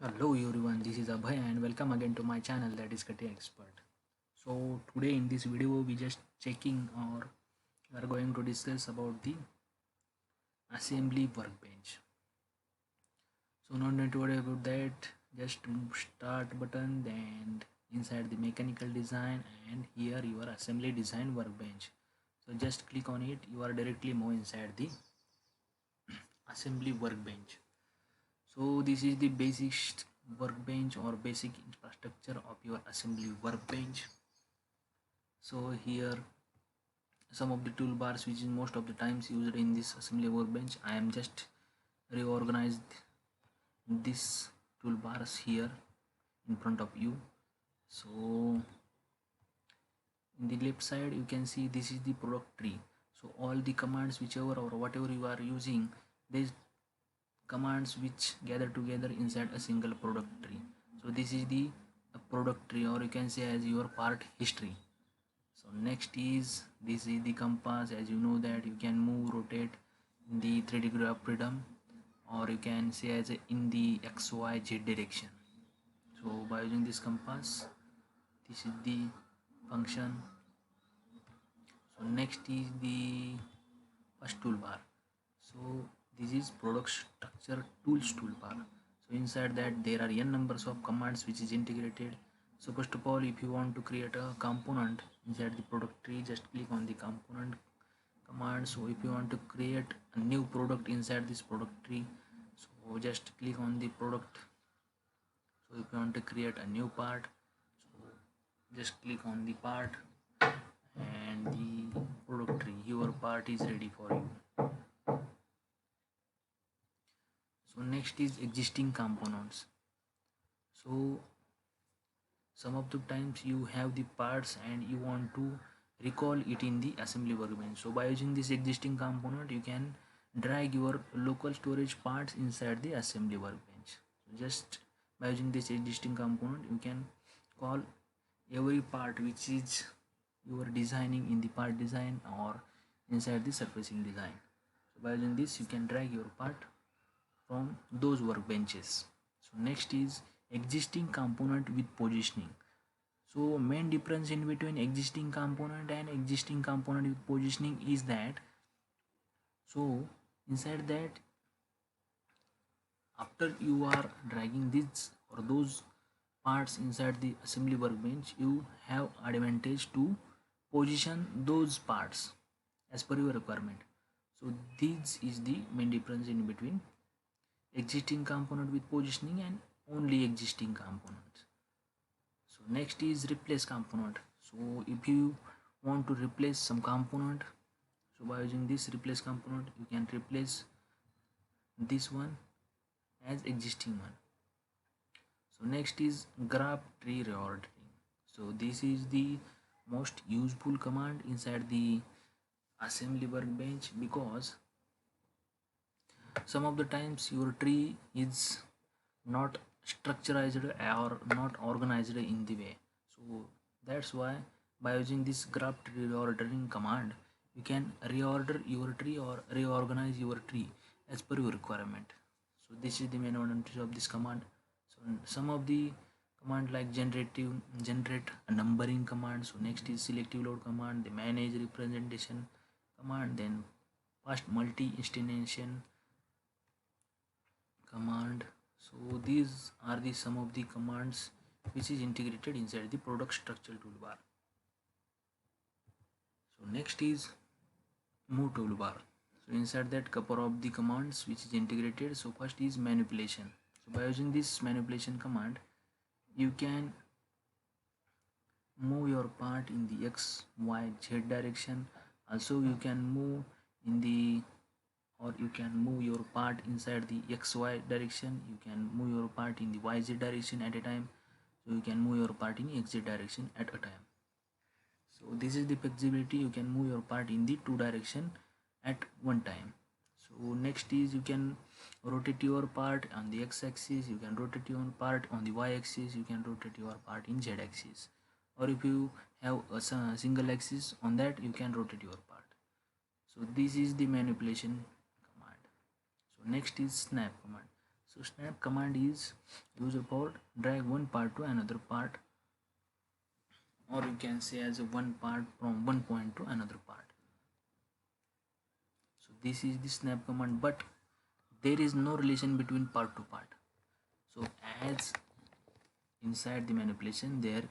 Hello everyone, this is Abhay and welcome again to my channel, that is Cutting Expert. So today in this video we just checking or we are going to discuss about the assembly workbench. So no need to worry about that, just start button, then inside the mechanical design, and here your assembly design workbench. So just click on it, you are directly move inside the assembly workbench. So this is the basic workbench or basic infrastructure of your assembly workbench. So here some of the toolbars which is most of the times used in this assembly workbench. I am just reorganized this toolbars here in front of you. So in the left side you can see this is the product tree. So all the commands whichever or whatever you are using, these commands which gather together inside a single product tree. So this is the product tree, or you can say as your part history. So next is this is the compass. As you know that you can move, rotate in the 3 degree of freedom, or you can say as in the XYZ direction. So by using this compass, this is the function. So next is the first toolbar. So this is product structure tools toolbar. So inside that there are n numbers of commands which is integrated. So first of all, if you want to create a component inside the product tree, just click on the component command. So if you want to create a new product inside this product tree, so just click on the product. So if you want to create a new part, so just click on the part, and the product tree, your part is ready for you. So next is existing components. So some of the times you have the parts and you want to recall it in the assembly workbench. So by using this existing component, you can drag your local storage parts inside the assembly workbench. So just by using this existing component, you can call every part which is you are designing in the part design or inside the surfacing design. So by using this, you can drag your part from those workbenches. So next is existing component with positioning. So main difference in between existing component and existing component with positioning is that, so inside that, after you are dragging these or those parts inside the assembly workbench, you have advantage to position those parts as per your requirement. So this is the main difference in between existing component with positioning and only existing components. So next is replace component. So if you want to replace some component, so by using this replace component, you can replace this one as existing one. So next is graph tree reordering. So this is the most useful command inside the assembly workbench, because some of the times your tree is not structurized or not organized in the way. So that's why by using this graph tree reordering command, you can reorder your tree or reorganize your tree as per your requirement. So this is the main advantage of this command. So some of the command like generate a numbering command. So next is selective load command, the manage representation command, then fast multi instantiation command. So these are the some of the commands which is integrated inside the product structure toolbar. So next is move toolbar. So inside that couple of the commands which is integrated. So first is manipulation. So by using this manipulation command, you can move your part in the x y z direction. Also you can move in the, or you can move your part inside the xy direction. You can move your part in the yz direction at a time. So you can move your part in xz direction at a time. So this is the flexibility. You can move your part in the two direction at one time. So next is you can rotate your part on the x-axis, you can rotate your part on the y-axis, you can rotate your part in z-axis, or if you have a single axis on that, you can rotate your part. So this is the manipulation command. So next is snap command. So snap command is used for drag one part to another part, or you can say as a one part from one point to another part. So this is the snap command, but there is no relation between part to part. So as inside the manipulation there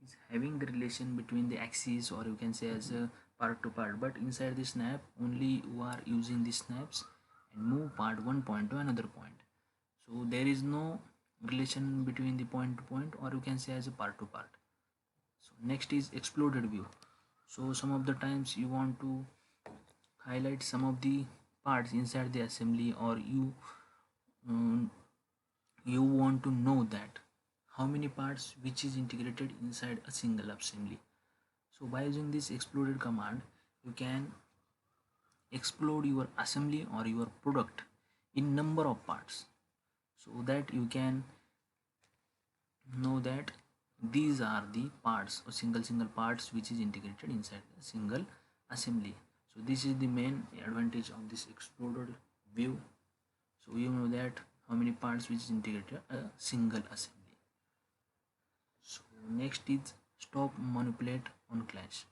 is having the relation between the axis, or you can say as a part to part, but inside the snap only you are using the snaps and move part one point to another point. So there is no relation between the point to point, or you can say as a part to part. So next is exploded view. So some of the times you want to highlight some of the parts inside the assembly, or um, you want to know that how many parts which is integrated inside a single assembly. So by using this exploded command, you can explode your assembly or your product in number of parts, so that you can know that these are the parts or single parts which is integrated inside a single assembly. So this is the main advantage of this exploded view. So you know that how many parts which is integrated a single assembly. So next is stop manipulate on clash.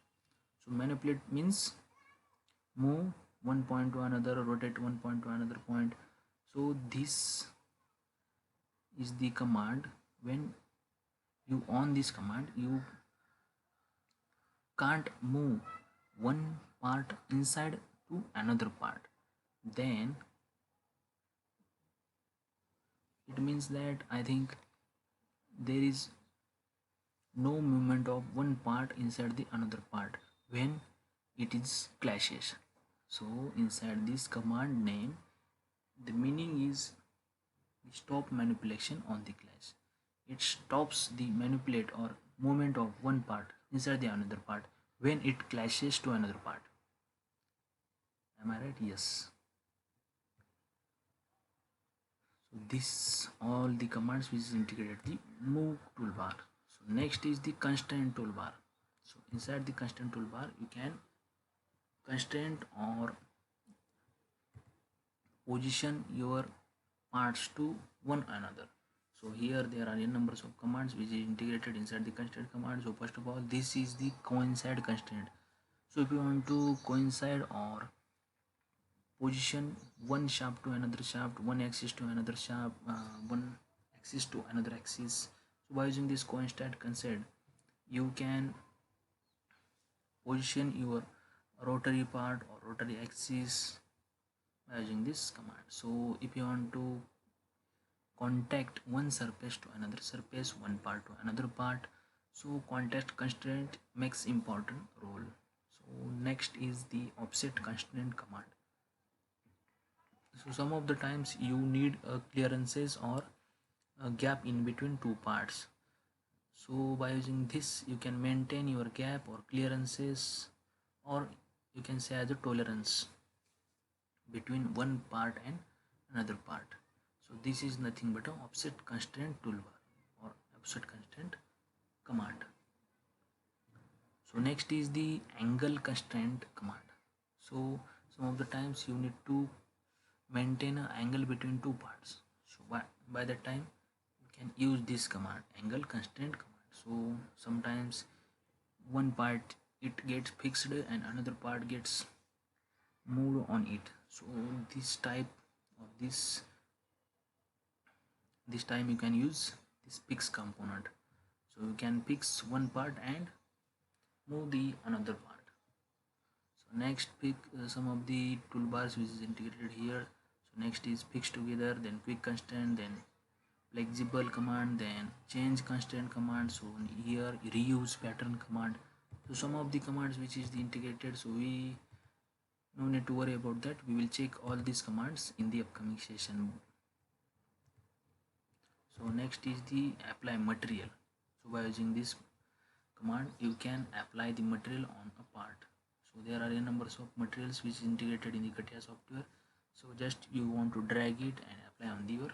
So manipulate means move one point to another, rotate one point to another point. So this is the command. When you on this command, you can't move one part inside to another part. Then it means that I think there is no movement of one part inside the another part when it is clashes. So inside this command name, the meaning is stop manipulation on the clash. It stops the manipulate or movement of one part inside the another part when it clashes to another part. Am I right? Yes. So this all the commands which is integrated the move toolbar. So next is the constraint toolbar. So inside the constraint toolbar, you can constraint or position your parts to one another. So here there are n numbers of commands which is integrated inside the constraint command. So first of all, this is the coincide constraint. So if you want to coincide or position one shaft to another shaft, one axis to another shaft, one axis to another axis, so by using this coincide concept, you can position your rotary part or rotary axis by using this command. So if you want to contact one surface to another surface, one part to another part, so contact constraint makes important role. So next is the offset constraint command. So some of the times you need clearances or a gap in between two parts. So by using this, you can maintain your gap or clearances, or you can say as a tolerance between one part and another part. So this is nothing but a offset constraint toolbar or offset constraint command. So next is the angle constraint command. So some of the times you need to maintain an angle between two parts. So by that time you can use this command, angle constraint command. So sometimes one part it gets fixed and another part gets moved on it. So this type of this time you can use this fix component. So you can fix one part and move the another part. So next pick some of the toolbars which is integrated here. So next is fix together, then quick constraint, then flexible command, then change constraint command. So here reuse pattern command. So some of the commands which is the integrated, so we no need to worry about that. We will check all these commands in the upcoming session. So next is the apply material. So by using this command, you can apply the material on a part. So there are a numbers of materials which is integrated in the CATIA software. So just you want to drag it and apply on your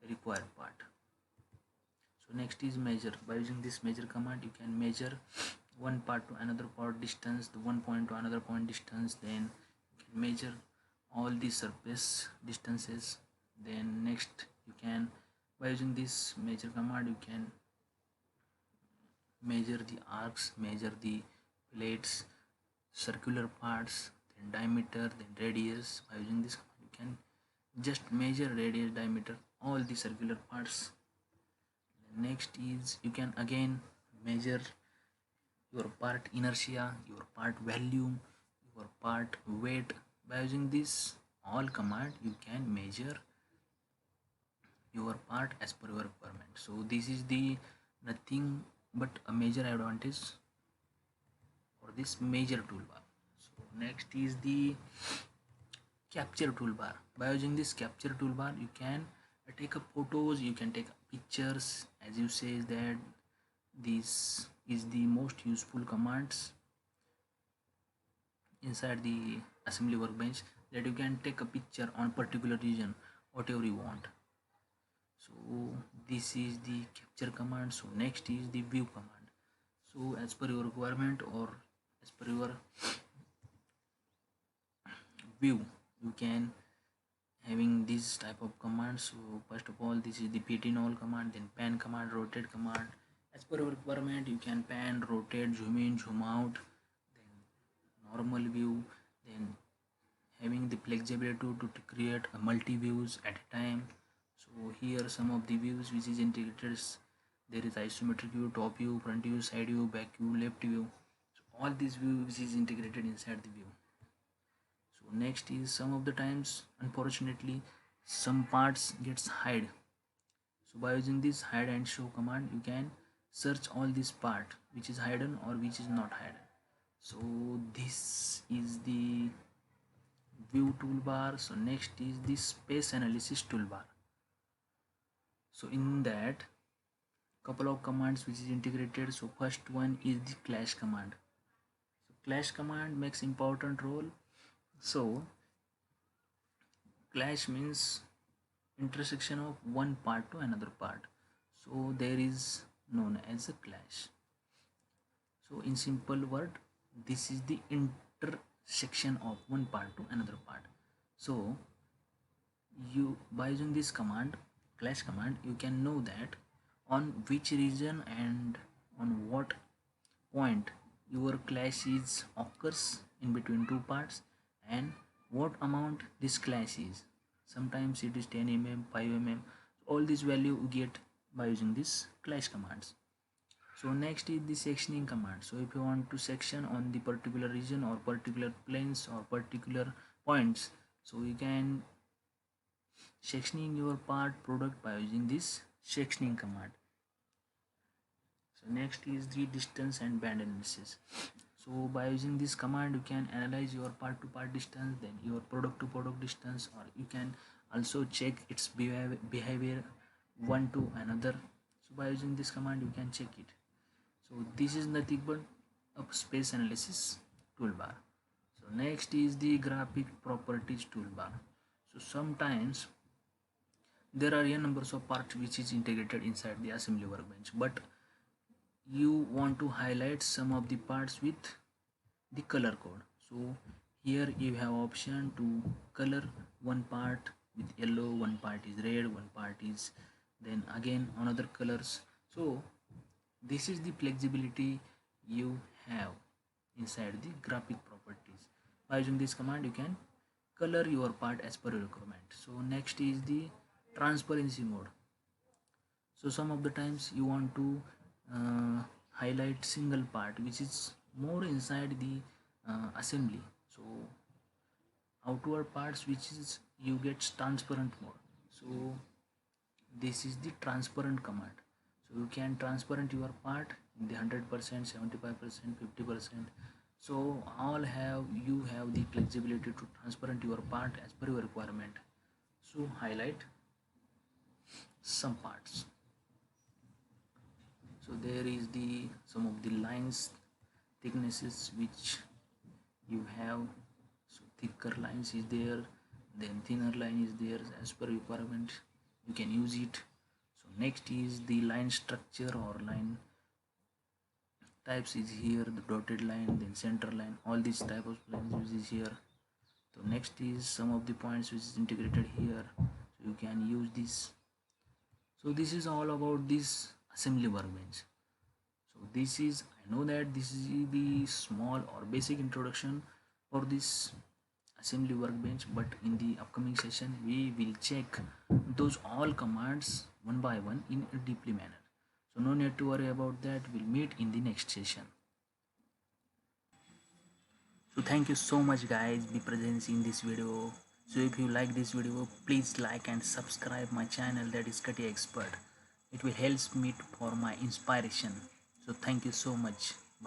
required part. So next is measure. By using this measure command, you can measure one part to another part distance, the one point to another point distance. Then you can measure all the surface distances Then next you can, by using this measure command, you can measure the arcs, measure the plates, circular parts, then diameter, then radius. By using this command you can just measure radius, diameter, all the circular parts. Next is you can again measure your part inertia, your part volume, your part weight. By using this all command you can measure your part as per your requirement. So this is the nothing but a major advantage for this measure toolbar. So next is the capture toolbar. By using this capture toolbar you can take up photos, you can take pictures. As you say that this is the most useful commands inside the assembly workbench, that you can take a picture on particular region whatever you want. So this is the capture command. So next is the view command. So as per your requirement or as per your view you can having this type of commands. So first of all this is the pt all command, then pan command, rotate command. As per your requirement you can pan, rotate, zoom in, zoom out, then normal view, then having the flexibility to create a multi views at a time. So here some of the views which is integrated. There is isometric view, top view, front view, side view, back view, left view. So all these views is integrated inside the view. So next is some of the times unfortunately some parts gets hide. So by using this hide and show command you can search all this part which is hidden or which is not hidden. So this is the view toolbar. So next is the space analysis toolbar. So in that couple of commands which is integrated. So first one is the clash command. So clash command makes important role. So clash means intersection of one part to another part. So there is known as a clash. So in simple word, this is the intersection of one part to another part. So you, by using this command, clash command, you can know that on which region and on what point your clash is occurs in between two parts and what amount this clash is. Sometimes it is 10 mm, 5 mm. All this value you get by using this clash commands. So next is the sectioning command. So if you want to section on the particular region or particular planes or particular points, so you can sectioning your part product by using this sectioning command. So next is the distance and band analysis. So by using this command you can analyze your part to part distance, then your product to product distance, or you can also check its behavior one to another. So by using this command you can check it. So this is nothing but a space analysis toolbar. So next is the graphic properties toolbar. So sometimes there are a numbers of parts which is integrated inside the assembly workbench, but you want to highlight some of the parts with the color code. So here you have option to color one part with yellow, one part is red, one part is then again another colors. So this is the flexibility you have inside the graphic properties. By using this command you can color your part as per your requirement. So next is the transparency mode. So some of the times you want to highlight single part which is more inside the assembly. So outward parts which is you get transparent mode. So this is the transparent command. So you can transparent your part in the 100%, 75%, 50%. So all have you have the flexibility to transparent your part as per your requirement. So highlight some parts. So there is the some of the lines thicknesses which you have. So thicker lines is there, then thinner line is there. As per requirement you can use it. So next is the line structure or line types is here, the dotted line, then center line, all these type of lines is here. So next is some of the points which is integrated here. So so you can use this. So this is all about this assembly workbench. So this is, I know that this is the small or basic introduction for this assembly workbench, but in the upcoming session we will check those all commands one by one in a deeply manner. So no need to worry about that. We'll meet in the next session. So thank you so much guys be present in this video. So if you like this video, please like and subscribe my channel, that is CATIA Expert. It will help me for my inspiration. So thank you so much.